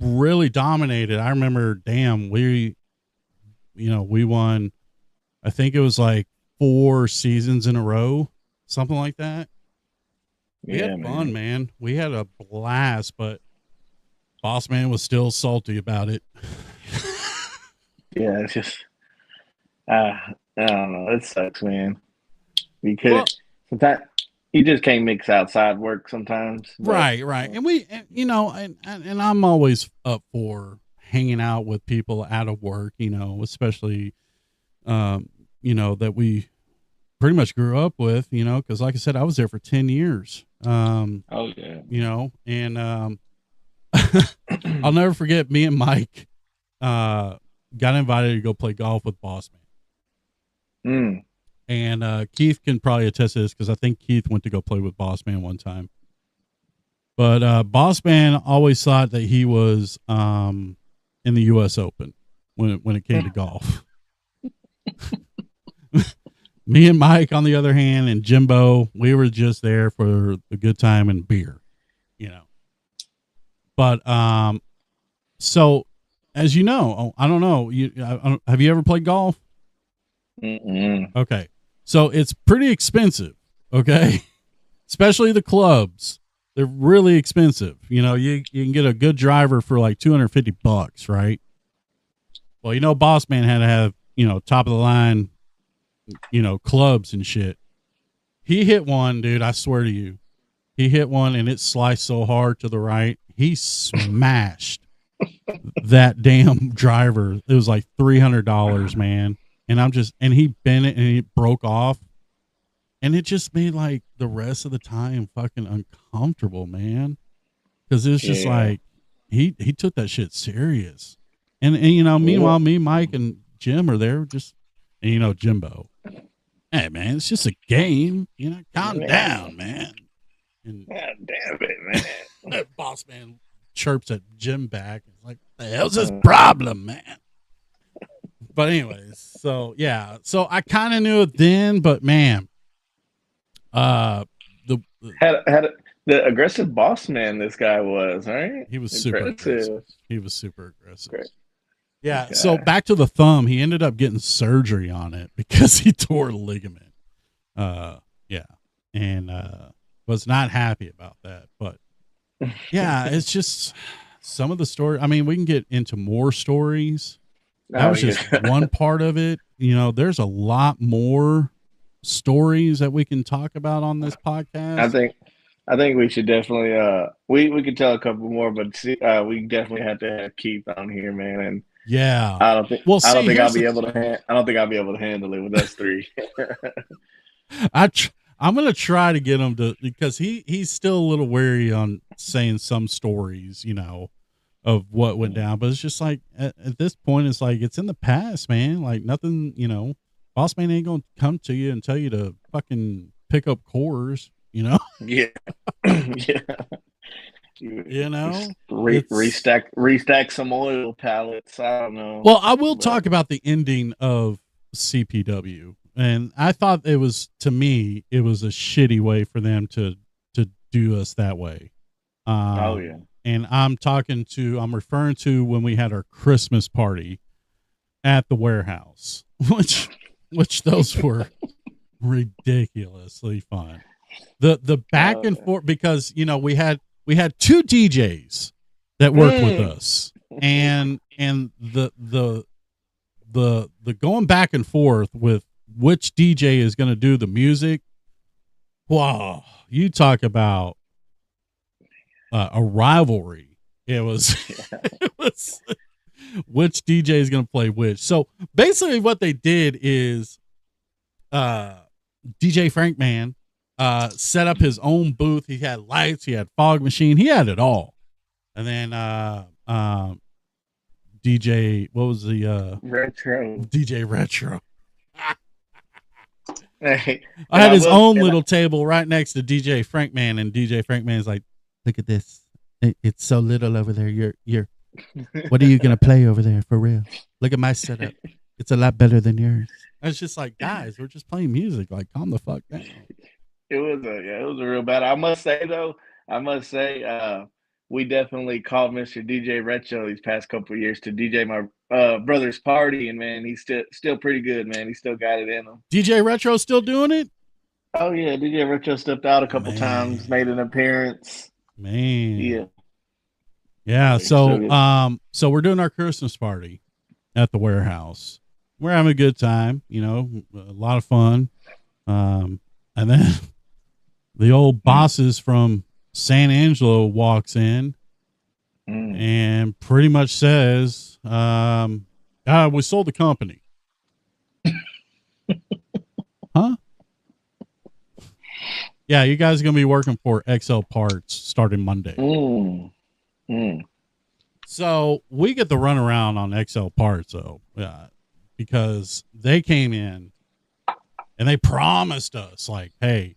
Really dominated. I remember, we won. I think it was like 4 seasons in a row, something like that. We had fun, man. We had a blast, but Boss Man was still salty about it. Yeah, it's just, I don't know. It sucks, man. Because sometimes you just can't mix outside work sometimes. But, Right. And we, and I'm always up for hanging out with people out of work, especially, that we pretty much grew up with, because like I said, I was there for 10 years. Oh, yeah. And I'll never forget me and Mike got invited to go play golf with Boss Man. And Keith can probably attest to this because I think Keith went to go play with Boss Man one time. But Boss Man always thought that he was in the U.S. Open when it came to golf. Me and Mike, on the other hand, and Jimbo, we were just there for the good time and beer, But so, as you know, I don't know, have you ever played golf? Okay, so it's pretty expensive. Okay, especially the clubs. They're really expensive. You can get a good driver for like $250, right? Well, Boss Man had to have, top of the line, clubs and shit. He hit one, dude. I swear to you, he hit one and it sliced so hard to the right. He smashed that damn driver. It was like $300, man. And he bent it and it broke off. And it just made like the rest of the time fucking uncomfortable, man. Cause it was just like, he took that shit serious. And meanwhile, me, Mike, and Jim are there just, and Jimbo. Hey man, it's just a game. Calm down, man. And God damn it, man. Boss Man chirps at Jim back. It's like, the hell's his problem, man? But anyways, so yeah. So I kind of knew it then, but man, had the aggressive Boss Man this guy was, right? He was super aggressive. He was super aggressive. Great. Yeah. Okay. So back to the thumb, he ended up getting surgery on it because he tore a ligament. Yeah. And was not happy about that. But yeah, it's just some of the story. I mean, we can get into more stories. That was just one part of it. There's a lot more stories that we can talk about on this podcast. I think we should definitely we could tell a couple more, but we definitely have to have Keith on here, man. And yeah, I don't think I'll be able to handle it with us three. I'm gonna try to get him to, because he's still a little wary on saying some stories, of what went down. But it's just like at this point, it's like it's in the past, man. Like nothing, Boss Man ain't gonna come to you and tell you to fucking pick up cores, Yeah. Restack some oil pallets. I don't know. Well, I will talk about the ending of CPW, and I thought it was a shitty way for them to do us that way. And I'm referring to when we had our Christmas party at the warehouse, which those were ridiculously fun. The back and forth, because we had 2 DJs that worked with us, and the going back and forth with which DJ is going to do the music. Wow, you talk about a rivalry. It was which DJ is going to play which. So basically what they did is DJ Frank Man set up his own booth. He had lights, he had fog machine, he had it all. And then DJ, what was the Retro? DJ Retro. Hey, I had his own little table right next to DJ Frank Man, and DJ Frank Man's like, look at this. It's so little over there. You're what are you gonna play over there for real? Look at my setup. It's a lot better than yours. I was just like, guys, we're just playing music. Like, calm the fuck down. It was a real bad. I must say though, we definitely called Mr. DJ Retro these past couple of years to DJ my brother's party, and man, he's still pretty good, man. He still got it in him. DJ Retro still doing it? Oh yeah, DJ Retro stepped out a couple times, made an appearance. Man. Yeah. So we're doing our Christmas party at the warehouse. We're having a good time, you know, a lot of fun. And then the old bosses from San Angelo walks in and pretty much says, we sold the company. Huh? Yeah, you guys are going to be working for XL Parts starting Monday. So we get the runaround on XL Parts, though, because they came in and they promised us, like, hey,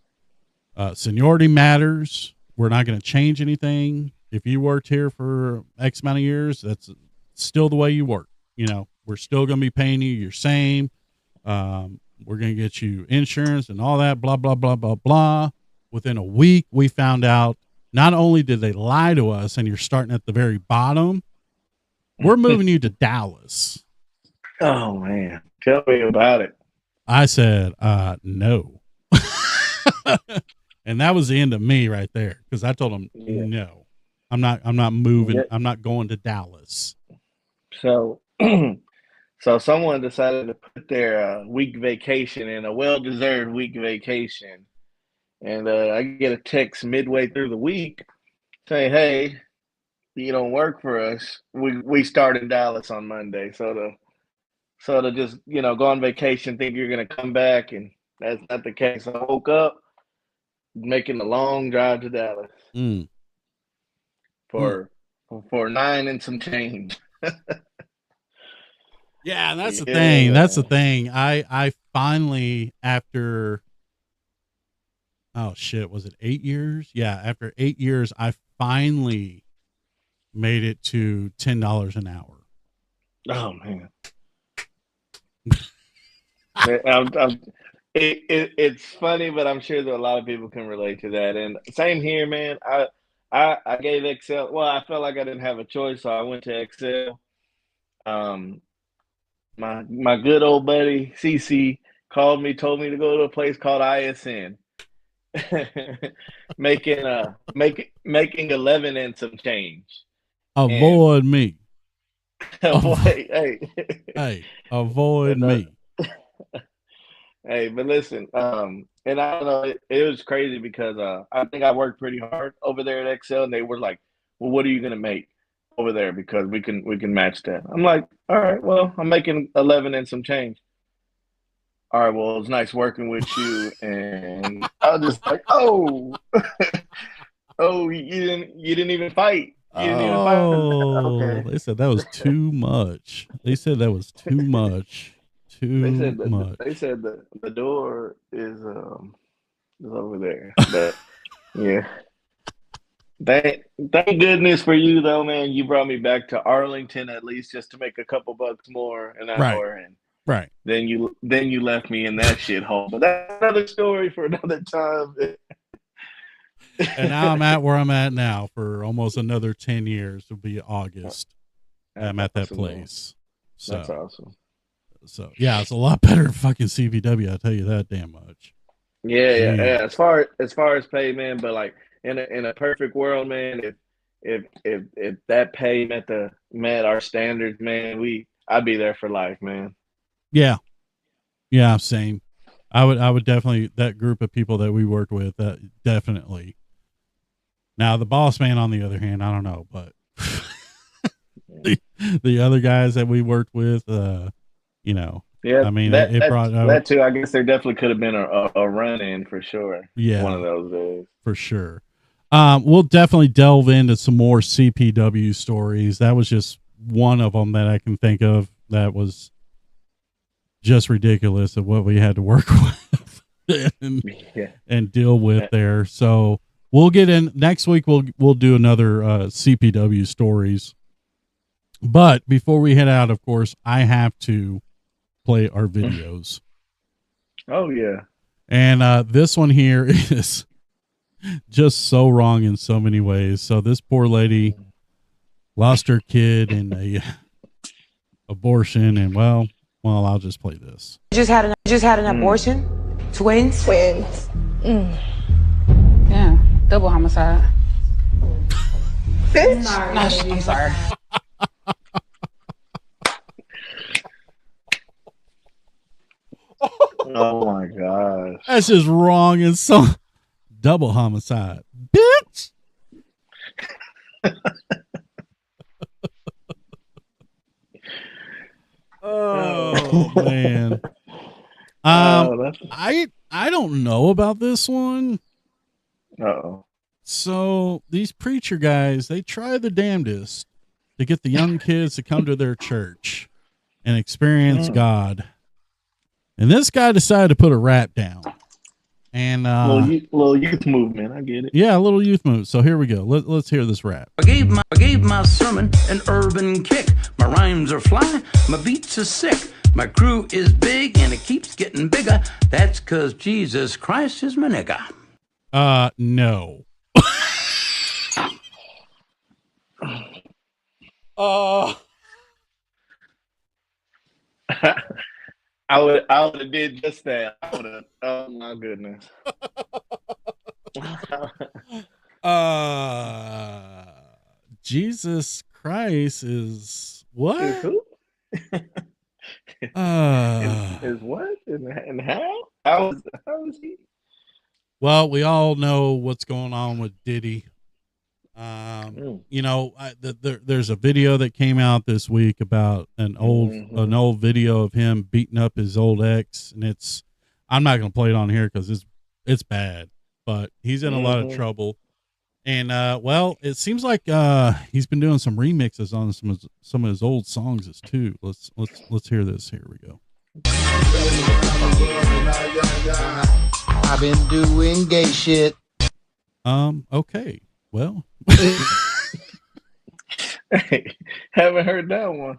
seniority matters. We're not going to change anything. If you worked here for X amount of years, that's still the way you work. You know, we're still going to be paying you your same. We're going to get you insurance and all that, blah, blah, blah, blah, blah. Within a week, we found out not only did they lie to us and you're starting at the very bottom, we're moving you to Dallas. Oh, man. Tell me about it. I said, no. And that was the end of me right there. Cause I told them, no, I'm not moving. Yeah. I'm not going to Dallas. So someone decided to put their week vacation in, a well-deserved week vacation. And I get a text midway through the week saying, hey, you don't work for us. We start in Dallas on Monday. So to just, you know, go on vacation, think you're going to come back, and that's not the case. I woke up making a long drive to Dallas for 9 and some change. Yeah, and that's the thing. That's the thing. I finally, after, oh shit, was it 8 years? Yeah, after 8 years, I finally made it to $10 an hour. Oh man. It's funny, but I'm sure that a lot of people can relate to that. And same here, man. I gave XL. Well, I felt like I didn't have a choice, so I went to XL. My good old buddy CC called me, told me to go to a place called ISN, making 11 and some change. Avoid me. Hey, avoid me. Hey, but listen, and I don't know, it was crazy because I think I worked pretty hard over there at XL, and they were like, well, what are you gonna make over there? Because we can match that. I'm like, all right, well, I'm making 11 and some change. All right, well, it's nice working with you. And I was just like, oh, you didn't even fight. You didn't even fight. Okay. They said that was too much. They said that was too much. They said the door is over there. But yeah. Thank goodness for you though, man. You brought me back to Arlington at least just to make a couple bucks more an hour. And right. Then you left me in that shithole. But that's another story for another time. And now I'm at where I'm at now for almost another 10 years. It'll be August. I'm at that place. So, that's awesome. So yeah, it's a lot better than fucking CVW. I'll tell you that damn much. Yeah. As far as pay, man, but like in a perfect world, man, if that pay met our standards, man, I'd be there for life, man. Yeah, same. I would definitely, that group of people that we worked with, definitely. Now the boss man, on the other hand, I don't know, but the other guys that we worked with, you know, yeah, I mean, it brought that too. I guess there definitely could have been a run in for sure. Yeah, one of those days for sure. We'll definitely delve into some more CPW stories. That was just one of them that I can think of that was just ridiculous of what we had to work with and deal with there. So we'll get in next week. We'll do another CPW stories. But before we head out, of course, I have to play our videos. Oh yeah. And this one here is just so wrong in so many ways. So this poor lady lost her kid in a abortion, and well, I'll just play this. Just had an abortion? Twins? Twins. Yeah, double homicide. Bitch. No, I'm sorry. Oh my gosh. That's just wrong and so double homicide, bitch. Oh man. I don't know about this one. Uh-oh. So these preacher guys, they try their damnedest to get the young kids to come to their church and experience God. And this guy decided to put a rap down. And little youth movement, I get it. yeah, a little youth movement. So here we go. Let's hear this rap. I gave my sermon an urban kick. My rhymes are fly, my beats are sick. My crew is big and it keeps getting bigger. That's 'cause Jesus Christ is my nigga. No. I would have did just that. I would have. Oh my goodness. Jesus Christ is what? Is who? Is what? And how? How is he? Well, we all know what's going on with Diddy. You know, there's a video that came out this week about an old video of him beating up his old ex, and I'm not going to play it on here because it's bad, but he's in a lot of trouble. And well, it seems like he's been doing some remixes on some of his old songs too. Let's hear this. Here we go. I've been doing gay shit. Okay. Well, Hey, haven't heard that one.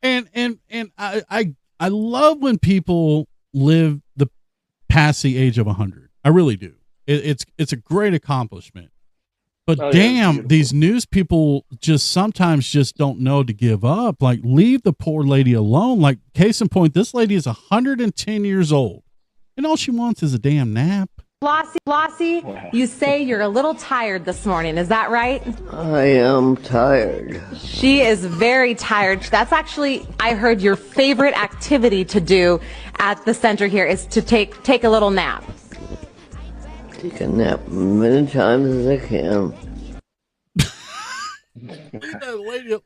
and I love when people live past the age of 100. I really do. It's a great accomplishment. But damn, these news people sometimes just don't know to give up. Like, leave the poor lady alone. Like, case in point, this lady is 110 years old, and all she wants is a damn nap. Flossie, you say you're a little tired this morning, is that right? I am tired. She is very tired. That's actually, I heard, your favorite activity to do at the center here is to take a little nap. Take a nap many times as I can.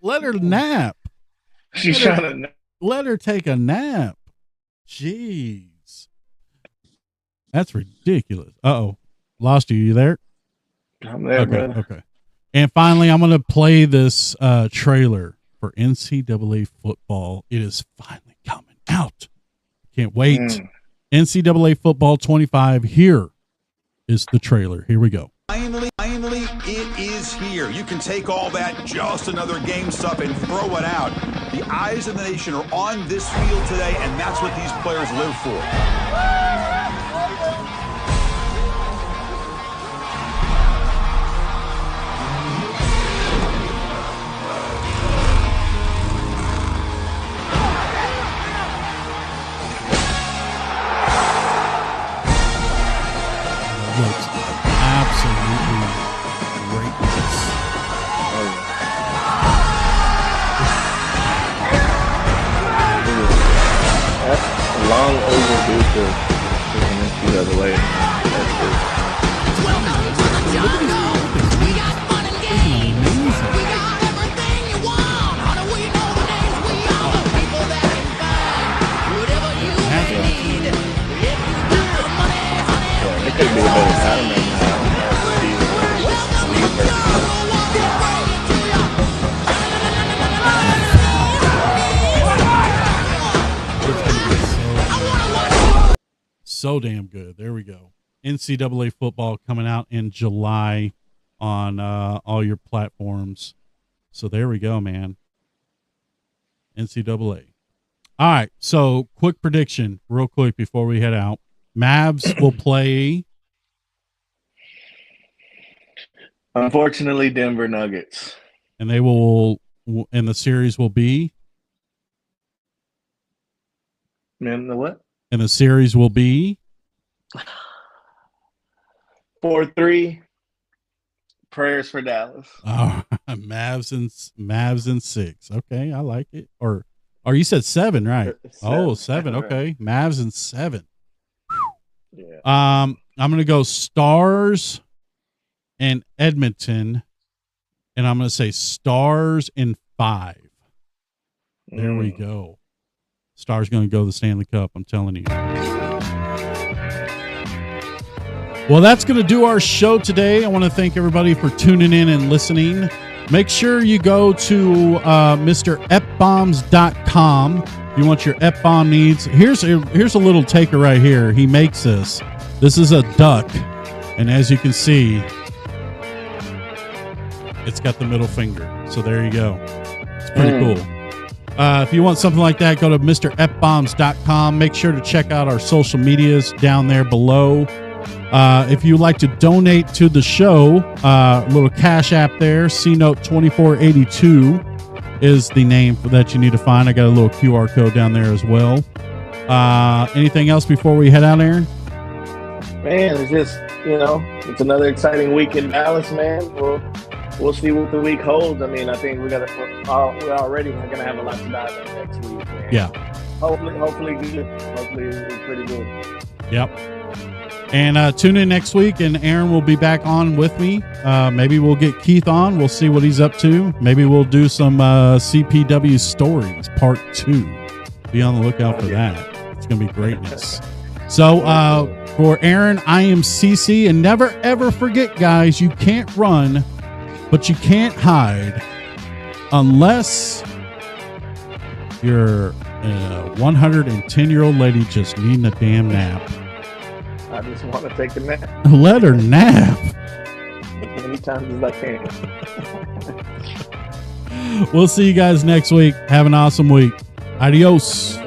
Let her nap. She's trying to. Let her take a nap. Jeez. That's ridiculous. Uh-oh. Lost you. You there? I'm there, brother. Okay. And finally, I'm going to play this trailer for NCAA football. It is finally coming out. Can't wait. NCAA football 25. Here is the trailer. Here we go. Finally, it is here. You can take all that just another game stuff and throw it out. The eyes of the nation are on this field today, and that's what these players live for. Looks absolutely great. That's long overdue for taking this the other way. Welcome to the jungle. We got fun and games. We got everything you want. How do we know the names? We are the people that can find whatever you may need. If you got the money, honey, It could be a better time right now. welcome to the jungle. We'll bring it to you. So damn good. There we go. NCAA football coming out in July on all your platforms. So there we go, man. NCAA. All right. So quick prediction real quick before we head out. Mavs will play. Unfortunately, Denver Nuggets. And they will, and the series will be. And the what? And the series will be 4-3. Prayers for Dallas. Mavs and 6. Okay, I like it. Or you said 7, right? 7. Okay, Mavs and 7. Yeah. I'm gonna go Stars and Edmonton, and I'm gonna say Stars in 5. There we go. Stars gonna go to the Stanley Cup. I'm telling you. Well, that's going to do our show today. I want to thank everybody for tuning in and listening. Make sure you go to MrEpbombs.com if you want your Ep-Bomb needs. Here's a little taker right here. He makes this. This is a duck, and as you can see, it's got the middle finger. So there you go. It's pretty cool. If you want something like that, go to MrEpbombs.com. Make sure to check out our social medias down there below. If you'd like to donate to the show, a little cash app there, C-Note 2482 is the name that you need to find. I got a little QR code down there as well. Anything else before we head out, Aaron? Man, it's just, it's another exciting week in Dallas, man. We'll see what the week holds. I mean, I think we're already going to have a lot to dive in next week, man. Yeah. Hopefully good. Hopefully it's pretty good. Yep. And tune in next week, and Aaron will be back on with me. Maybe we'll get Keith on. We'll see what he's up to. Maybe we'll do some CPW stories, part 2. Be on the lookout for that. It's going to be greatness. So for Aaron, I am CC, and never, ever forget, guys, you can't run, but you can't hide unless you're a 110-year-old lady just needing a damn nap. I just want to take a nap. Let her nap. As many times as I can. We'll see you guys next week. Have an awesome week. Adios.